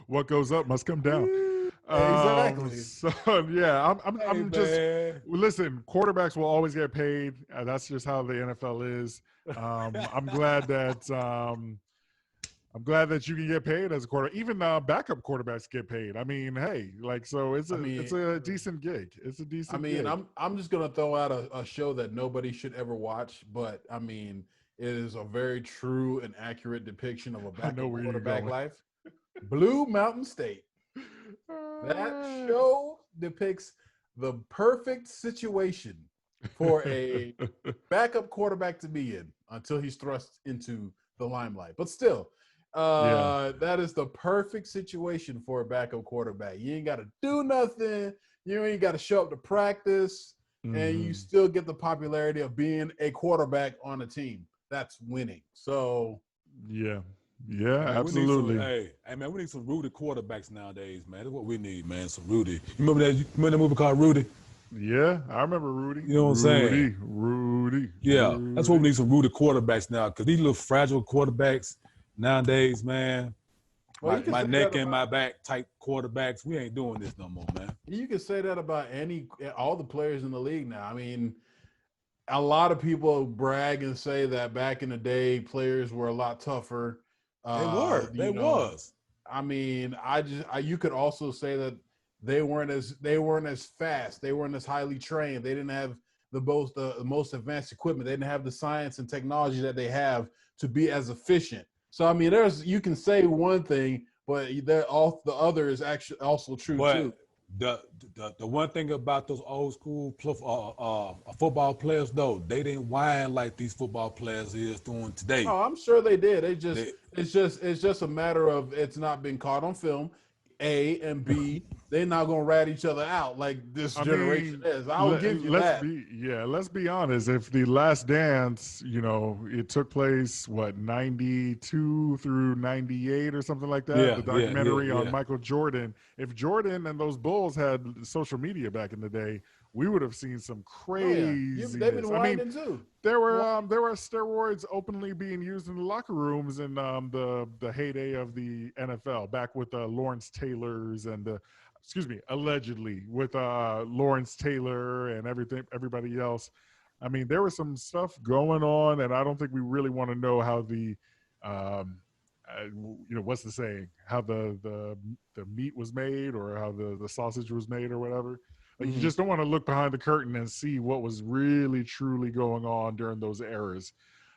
What goes up must come down. Exactly. So yeah, I'm just listen. Quarterbacks will always get paid. That's just how the NFL is. I'm glad that you can get paid as a quarterback. Even backup quarterbacks get paid. I mean, hey, like, so it's a decent gig. It's a decent. gig. I'm just gonna throw out a show that nobody should ever watch, but I mean, it is a very true and accurate depiction of a backup quarterback life. Blue Mountain State. That show depicts the perfect situation for a backup quarterback to be in until he's thrust into the limelight. But still, that is the perfect situation for a backup quarterback. You ain't got to do nothing. You ain't got to show up to practice, and you still get the popularity of being a quarterback on a team. That's winning. So, yeah, absolutely. Man, we need some Rudy quarterbacks nowadays, man. That's what we need, man. Some Rudy. You remember that movie called Rudy? Yeah, I remember Rudy. You know what I'm saying? Rudy. Yeah, that's what we need, some Rudy quarterbacks now, because these little fragile quarterbacks nowadays, man, my neck and my back type quarterbacks, we ain't doing this no more, man. You can say that about all the players in the league now. I mean, a lot of people brag and say that back in the day, players were a lot tougher. They was. I mean, you could also say that they weren't as fast. They weren't as highly trained. They didn't have the most advanced equipment. They didn't have the science and technology that they have to be as efficient. So I mean, you can say one thing, but the other is actually also true too. The one thing about those old school football players, though, they didn't whine like these football players is doing today. Oh, I'm sure they did. It's just a matter of it's not been caught on film. A and B, they're not gonna rat each other out like this generation is. I'll give you that. Let's be honest. If the Last Dance, it took place 92 through 98 or something like that. The documentary on Michael Jordan. If Jordan and those Bulls had social media back in the day, we would have seen some crazy. They've been winding too. There were steroids openly being used in the locker rooms in the heyday of the NFL, back with Lawrence Taylor's and allegedly with Lawrence Taylor and everybody else. I mean, there was some stuff going on, and I don't think we really want to know how the what's the saying? How the meat was made, or how the sausage was made, or whatever. Like, you just don't want to look behind the curtain and see what was really, truly going on during those eras.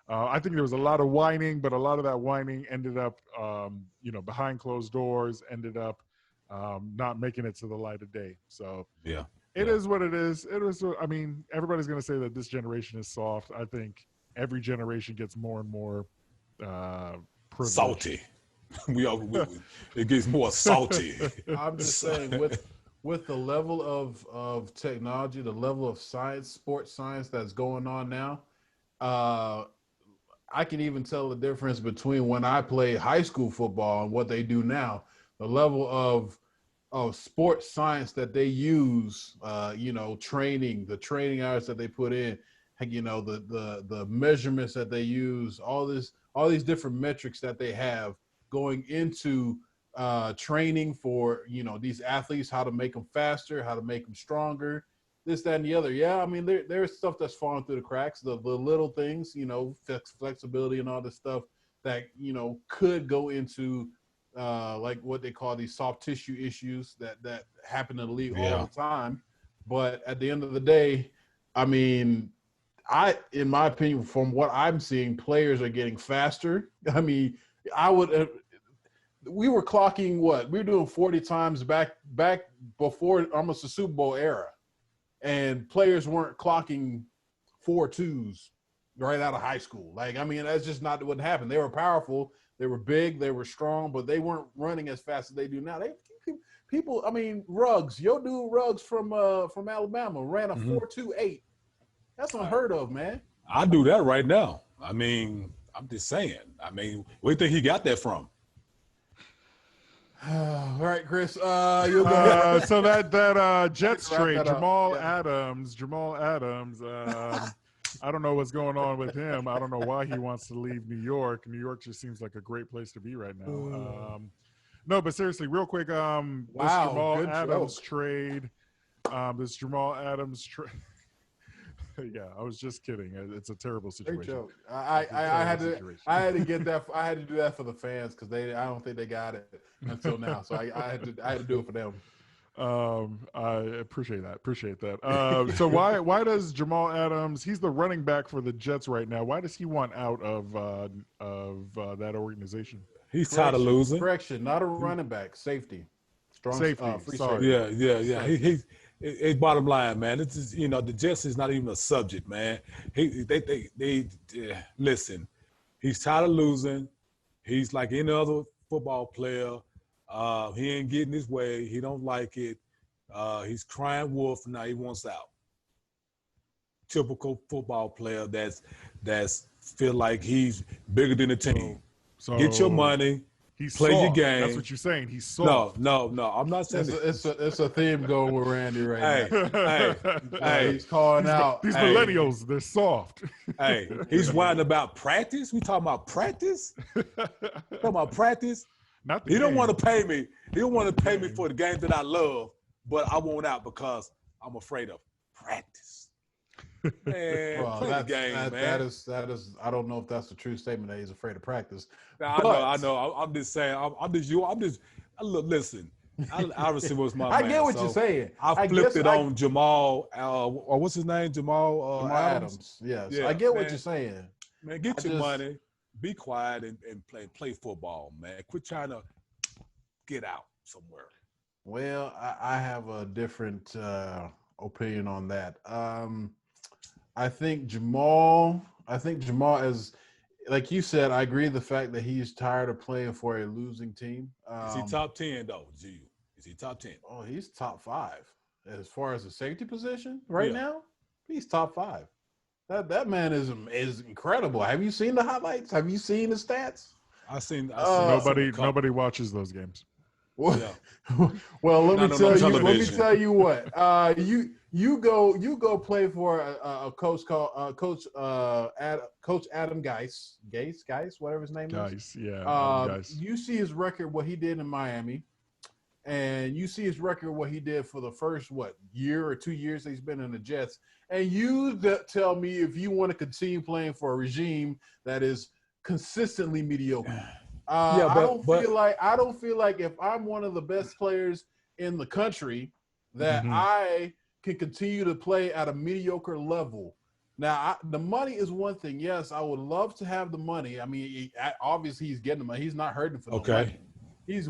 I think there was a lot of whining, but a lot of that whining ended up, behind closed doors, ended up not making it to the light of day. So it is what it is. It was. I mean, everybody's going to say that this generation is soft. I think every generation gets more and more salty. It gets more salty. I'm just saying, with the level of technology, the level of science, sports science that's going on now, I can even tell the difference between when I played high school football and what they do now. The level of sports science that they use, training, the training hours that they put in, the measurements that they use, all these different metrics that they have going into training for, these athletes, how to make them faster, how to make them stronger, this, that, and the other. Yeah, I mean, there's stuff that's falling through the cracks, the little things, flexibility and all this stuff that, could go into like what they call these soft tissue issues that happen in the league all the time. But at the end of the day, I mean, in my opinion, from what I'm seeing, players are getting faster. I mean, we were clocking what? We were doing 40 times back before almost the Super Bowl era. And players weren't clocking 4.2s right out of high school. Like, I mean, that's just not what happened. They were powerful, they were big, they were strong, but they weren't running as fast as they do now. People, I mean, Ruggs, your dude Ruggs from Alabama ran a 4.28. That's unheard of, man. I do that right now. I mean, I'm just saying. I mean, where do you think he got that from? All right, Chris. You'll go. So that Jets trade, Jamal Adams. I don't know what's going on with him. I don't know why he wants to leave New York. New York just seems like a great place to be right now. No, but seriously, real quick. This Jamal Adams trade. This Jamal Adams trade. Yeah, I was just kidding. It's a terrible situation. I had to get that. I had to do that for the fans because I don't think they got it until now. So I had to do it for them. I appreciate that. So why does Jamal Adams? He's the running back for the Jets right now. Why does he want out of that organization? He's tired of losing. Correction, not a running back. Safety. Strong safety. Free Sorry. Safety. It's bottom line, man. This is, the Jets is not even a subject, man. They listen. He's tired of losing. He's like any other football player. He ain't getting his way. He don't like it. He's crying wolf. Now he wants out. Typical football player that's feel like he's bigger than the team. So get your money. Play soft. your game. That's what you're saying. He's soft. No. I'm not saying it's a theme going with Randy right now. Hey, he's calling out. These millennials, they're soft. Hey, he's whining about practice. We talking about practice? Not the he game. don't want to pay me. He don't want to pay me for the game that I love, but I want out because I'm afraid of practice. Man, Well, play the game, man. That is. I don't know if that's a true statement that he's afraid of practice. I know. I'm just saying. Look, listen. I obviously was my man. I get what you're saying. I flipped it on Jamal. Or what's his name? Jamal Adams. Yes. Yeah, I get man. what you're saying. Man, get your money. Be quiet and play football, man. Quit trying to get out somewhere. Well, I have a different opinion on that. I think Jamal is, like you said, I agree with the fact that he's tired of playing for a losing team. Is he top 10 though, G? Is he top 10? Oh, he's top 5. As far as the safety position right now, he's top 5. That man is incredible. Have you seen the highlights? Have you seen the stats? I seen nobody watches those games. Well, let me tell you. Let me television. tell you what. You go play for a coach called Coach Adam Geis, whatever his name is. Guys, yeah, guys. You see his record, what he did in Miami, and you see his record, what he did for the first year or 2 years he's been in the Jets, and you tell me if you want to continue playing for a regime that is consistently mediocre. I don't feel like if I'm one of the best players in the country that I can continue to play at a mediocre level. Now, the money is one thing. Yes, I would love to have the money. I mean, obviously he's getting the money. He's not hurting for the money. He's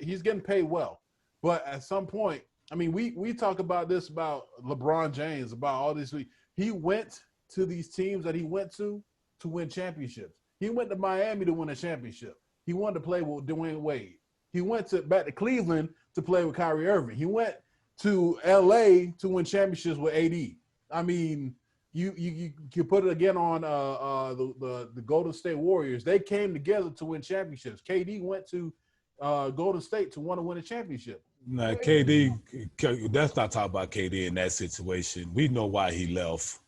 he's getting paid well. But at some point, I mean, we talk about this about LeBron James, about all this. He went to these teams that he went to win championships. He went to Miami to win a championship. He wanted to play with Dwayne Wade. He went back to Cleveland to play with Kyrie Irving. He went to LA to win championships with AD. I mean, you put it again on the Golden State Warriors. They came together to win championships. KD went to Golden State to want to win a championship. Now, KD, that's not talking about KD in that situation. We know why he left.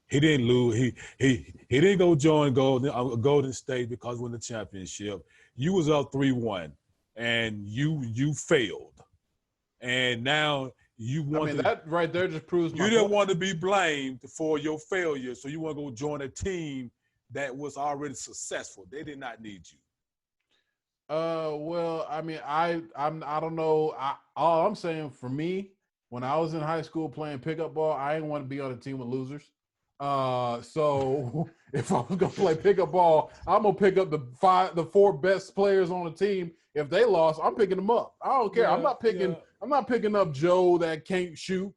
He didn't lose. He didn't go join Golden State because he won the championship. You was up 3-1, and you failed, and now you want. I mean, that right there just proves you didn't want to be blamed for your failure, so you want to go join a team that was already successful. They did not need you. Well, I mean, I don't know. All I'm saying for me, when I was in high school playing pickup ball, I didn't want to be on a team with losers. So if I was gonna play pickup ball, I'm gonna pick up the 4 best players on the team. If they lost, I'm picking them up. I don't care. I'm not picking up Joe that can't shoot,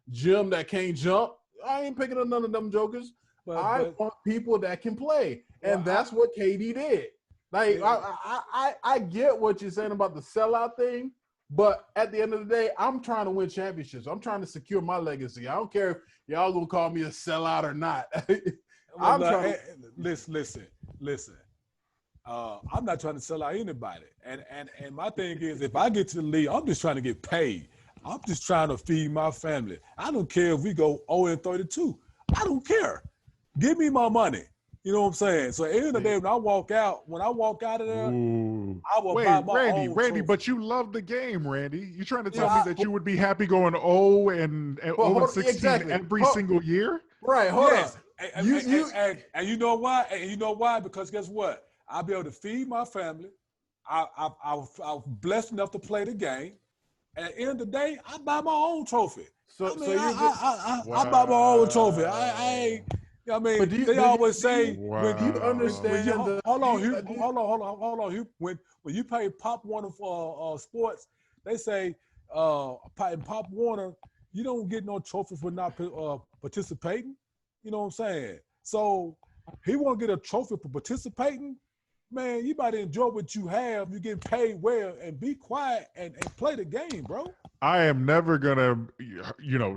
Jim that can't jump. I ain't picking up none of them jokers. I want people that can play, and that's what KD did. Like I get what you're saying about the sellout thing, but at the end of the day, I'm trying to win championships. I'm trying to secure my legacy. I don't care if y'all gonna call me a sellout or not. Listen. I'm not trying to sell out anybody. And my thing is, if I get to the league, I'm just trying to get paid. I'm just trying to feed my family. I don't care if we go 0-32. I don't care. Give me my money. You know what I'm saying? So at the end of the day, when I walk out of there, I will buy my own Randy, but you love the game, Randy. You trying to tell me that you would be happy going 0-16 every single year? Right, hold on. And you know why? And you know why? Because guess what? I'll be able to feed my family. I'm blessed enough to play the game. And at the end of the day, I buy my own trophy. I buy my own trophy. I mean, they always say, when you understand hold on. When you play Pop Warner for sports, they say in Pop Warner, you don't get no trophy for not participating. You know what I'm saying? So he want to get a trophy for participating. Man, you better enjoy what you have. You get paid well, and be quiet and play the game, bro. I am never gonna,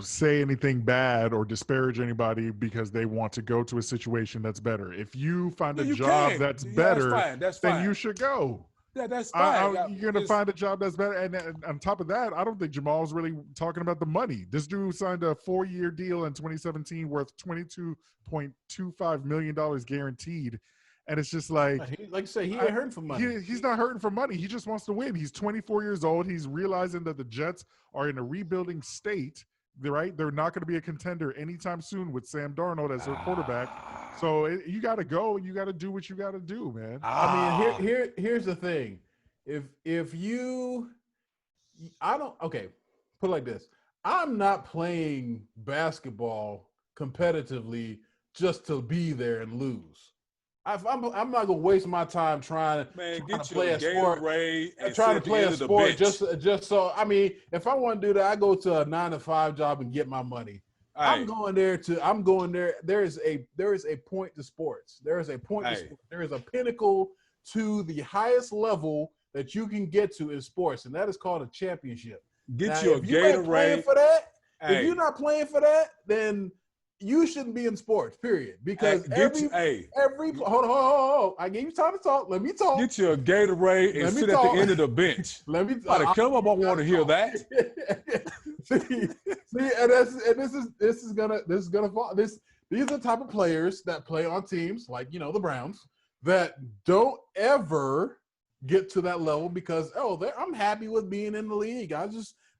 say anything bad or disparage anybody because they want to go to a situation that's better. If you find a job that's better, that's fine. Then you should go. Yeah, that's fine. You're gonna find a job that's better. And on top of that, I don't think Jamal's really talking about the money. This dude signed a 4-year deal in 2017 worth $22.25 million guaranteed. And it's just like you say, he ain't hurting for money. He's not hurting for money. He just wants to win. He's 24 years old. He's realizing that the Jets are in a rebuilding state, right? They're not going to be a contender anytime soon with Sam Darnold as their quarterback. So you got to go and you got to do what you got to do, man. I mean, here's the thing. Put it like this. I'm not playing basketball competitively just to be there and lose. I'm not gonna waste my time trying to play a sport. Trying to play a sport just so. I mean, if I want to do that, I go to a 9-to-5 job and get my money. I'm going there. There is a point to sports. There is a point to sports. There is a pinnacle to the highest level that you can get to in sports, and that is called a championship. Get your Gatorade. If you're not playing for that, then you shouldn't be in sports, period. Because Hey, hold on. I gave you time to talk. Let me talk. get you a Gatorade and sit at the end of the bench. Let me Come up, I want to hear that. see, and this is gonna fall. These are the type of players that play on teams like the Browns that don't ever get to that level because I'm happy with being in the league.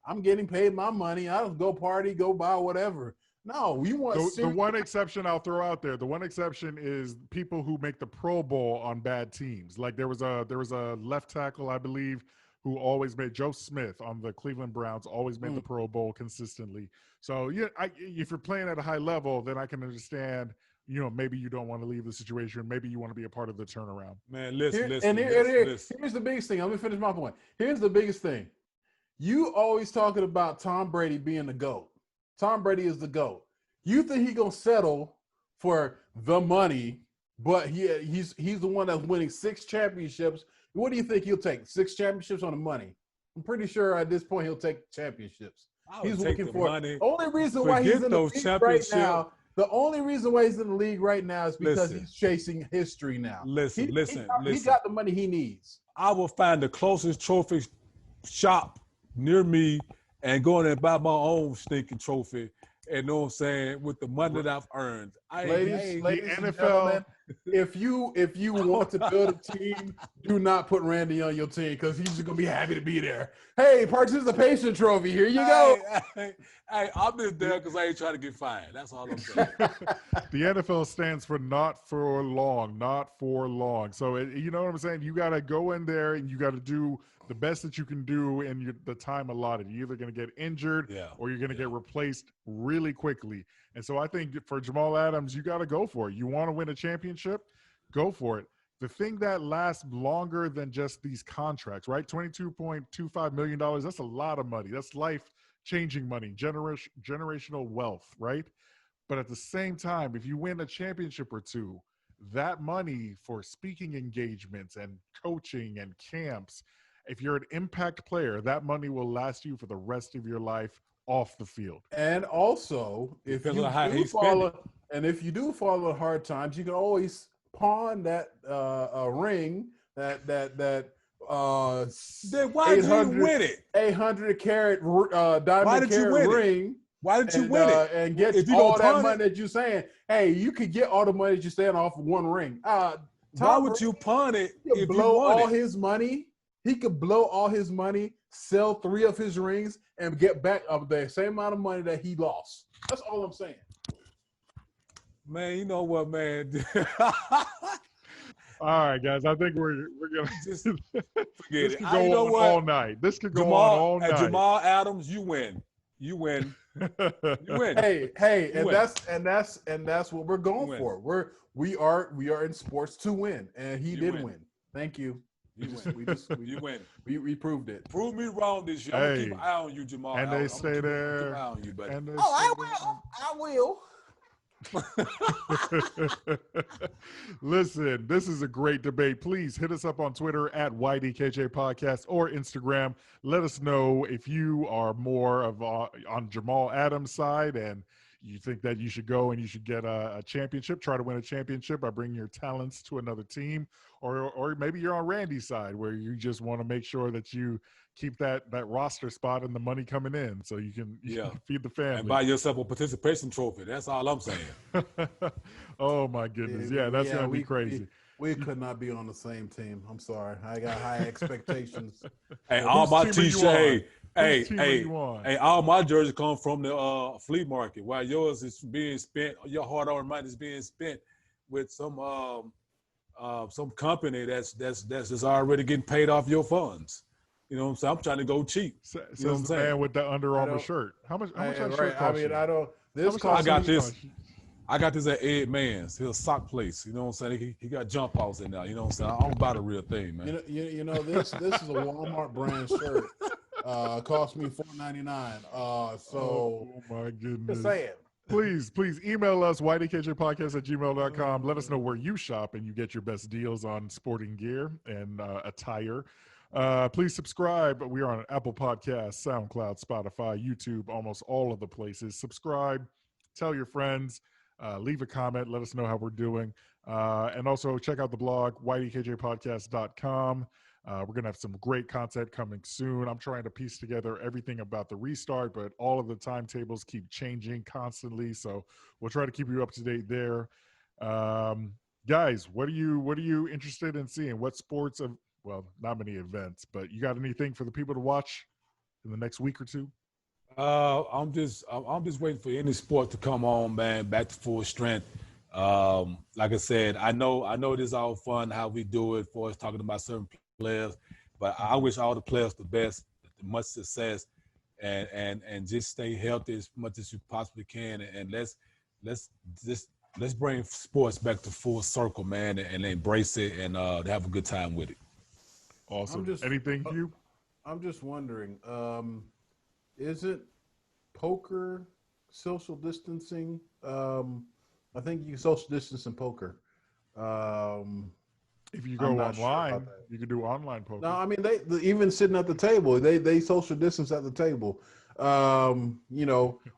I'm getting paid my money. I don't go party, go buy whatever. No, we want the one exception I'll throw out there. The one exception is people who make the Pro Bowl on bad teams. Like there was a left tackle, I believe, who always made Joe Smith on the Cleveland Browns, always made the Pro Bowl consistently. So yeah, if you're playing at a high level, then I can understand. Maybe you don't want to leave the situation. Maybe you want to be a part of the turnaround. Man, listen. Here's the biggest thing. Let me finish my point. Here's the biggest thing. You always talking about Tom Brady being the GOAT. Tom Brady is the GOAT. You think he's gonna settle for the money, but he's the one that's winning 6 championships. What do you think he'll take? 6 championships on the money? I'm pretty sure at this point he'll take championships. He's looking for money. Only reason why he's in the league right now. The only reason why he's in the league right now is because he's chasing history now. Listen. He got the money he needs. I will find the closest trophy shop near me and go in there and buy my own stinking trophy. And know what I'm saying, with the money that I've earned. Ladies and gentlemen, if you want to build a team, do not put Randy on your team because he's just gonna be happy to be there. Hey, participation trophy, here you go. Hey, I'm just there because I ain't trying to get fired. That's all I'm saying. The NFL stands for not for long, not for long. So you know what I'm saying? You got to go in there and you got to do the best that you can do in the time allotted. You're either going to get injured or you're going to get replaced really quickly. And so I think for Jamal Adams, you got to go for it. You want to win a championship? Go for it. The thing that lasts longer than just these contracts, right? $22.25 million, that's a lot of money. That's life-changing money, generational wealth, right? But at the same time, if you win a championship or two, that money for speaking engagements and coaching and camps, if you're an impact player, that money will last you for the rest of your life off the field. And also, if you do follow hard times, you can always pawn that ring that then why did you win it? 800 carat diamond carat ring. Why didn't you win it? And get all that money that you're saying. Hey, you could get all the money that you're saying off of one ring. Why would you pawn it if blow you won all his money? He could blow all his money, sell 3 of his rings, and get back of the same amount of money that he lost. That's all I'm saying. Man, you know what, man? All right, guys. I think we're gonna just forget it. This could go on all night. This could go on all night. Jamal Adams, you win. You win. You win. Hey, you and that's what we're going for. We are in sports to win, and he did win. Thank you. You win. We proved it. Prove me wrong this year. I'm gonna keep an eye on you, Jamal. And they stay there. Keep an eye on you, buddy. I will. Listen, this is a great debate. Please hit us up on Twitter at YDKJ Podcast or Instagram. Let us know if you are more of on Jamal Adams' side and you think that you should go and you should get a championship, try to win a championship by bringing your talents to another team, or maybe you're on Randy's side where you just want to make sure that you keep that roster spot and the money coming in so you can feed the family. And buy yourself a participation trophy. That's all I'm saying. Oh, my goodness. Yeah, that's going to be crazy. We could not be on the same team. I'm sorry. I got high expectations. Hey, all my t-shirts, hey, all my jerseys come from the flea market, while yours is being spent, your hard-earned money is being spent with some company that's already getting paid off your funds. You know what I'm saying? I'm trying to go cheap. Says the man with the Under Armour shirt. How much that shirt cost you? I got this at Ed Mann's, his sock place. You know what I'm saying? He got jump offs in there. You know what I'm saying? I don't buy the real thing, man. You know this is a Walmart brand shirt. Cost me $4.99. So oh my goodness. Just saying. Please email us, ydkjpodcast@gmail.com. Let us know where you shop and you get your best deals on sporting gear and attire. Please subscribe. We are on Apple Podcasts, SoundCloud, Spotify, YouTube, almost all of the places. Subscribe, tell your friends, leave a comment, let us know how we're doing. And also check out the blog, ydkjpodcast.com. We're going to have some great content coming soon. I'm trying to piece together everything about the restart, but all of the timetables keep changing constantly. So we'll try to keep you up to date there. Guys, what are you interested in seeing? What sports of, well, not many events, but you got anything for the people to watch in the next week or two? I'm just waiting for any sport to come on, man, back to full strength. Like I said, I know this is all fun how we do it for us talking about certain players, but I wish all the players the best, much success, and just stay healthy as much as you possibly can, and let's bring sports back to full circle, man, and embrace it and have a good time with it. Awesome. Anything, Hugh? I'm just wondering, isn't poker social distancing? I think you can social distance in poker. If you go online, you can do online poker. No, I mean they even sitting at the table, they social distance at the table.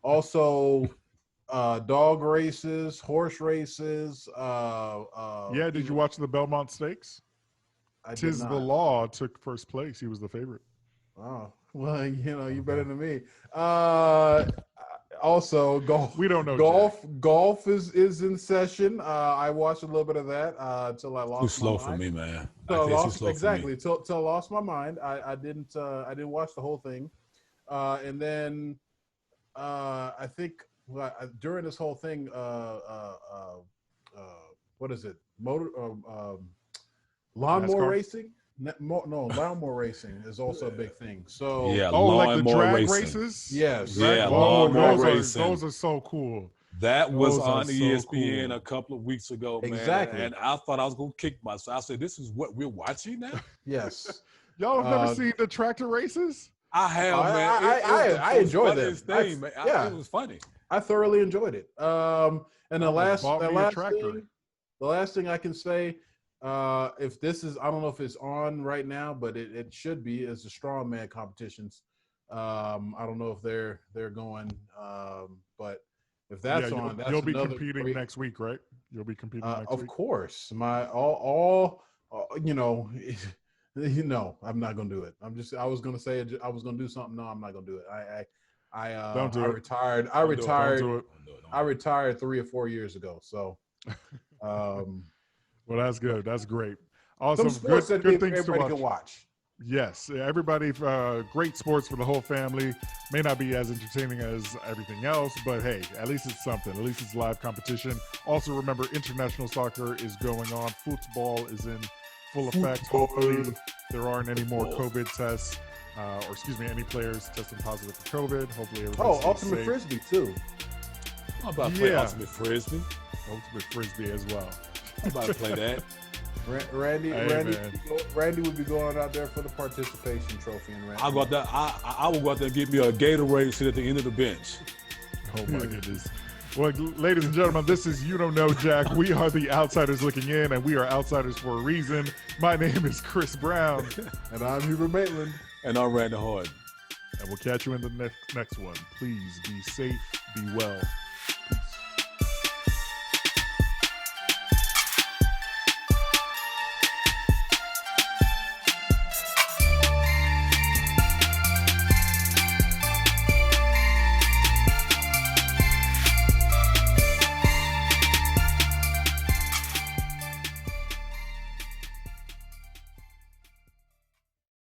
Also dog races, horse races. Yeah, did you watch the Belmont Stakes? Tis the Law took first place. He was the favorite. Oh, well, you're better than me. Also, golf. We don't know. Golf is in session. I watched a little bit of that until I lost. Too slow my for mind. me, man. Exactly. Till I lost my mind. I didn't watch the whole thing, and then I think during this whole thing, what is it? Lawnmower NASCAR? racing. No, lawnmower racing is also a big thing. So yeah, like the drag racing. races? Yes. Yeah, lawnmower racing. Those are so cool. That was Those are on so ESPN cool. a couple of weeks ago, man. Exactly. And I thought I was going to kick myself. I said, this is what we're watching now? Yes. Y'all have never seen the tractor races? I have, man. I enjoyed it. Thing, man. Yeah. It was funny. I thoroughly enjoyed it. And the last thing I can say, if this is, I don't know if it's on right now, but it should be, is the strongman competitions. I don't know if they're going, but if that's on, you'll be competing next week, right? You'll be competing next week. Of course, my I'm not gonna do it. I was gonna say I was gonna do something. No, I'm not gonna do it. I retired. I retired 3 or 4 years ago. So, well, that's good. That's great. Awesome. Sports good things everybody to can watch. Yes, everybody. Great sports for the whole family. May not be as entertaining as everything else, but hey, at least it's something. At least it's live competition. Also, remember, international soccer is going on. Football is in full effect. Hopefully, there aren't any more COVID tests, any players testing positive for COVID. Hopefully, everybody Ultimate safe. Frisbee too. How about play Ultimate Frisbee? Ultimate Frisbee as well. How about to play that? Randy would be going out there for the participation trophy. And I will go out there and get me a Gatorade, sit at the end of the bench. Oh my goodness. Well, ladies and gentlemen, this is You Don't Know Jack. We are the Outsiders Looking In, and we are outsiders for a reason. My name is Chris Brown. And I'm Hubert Maitland. And I'm Randy Horton. And we'll catch you in the next one. Please be safe, be well.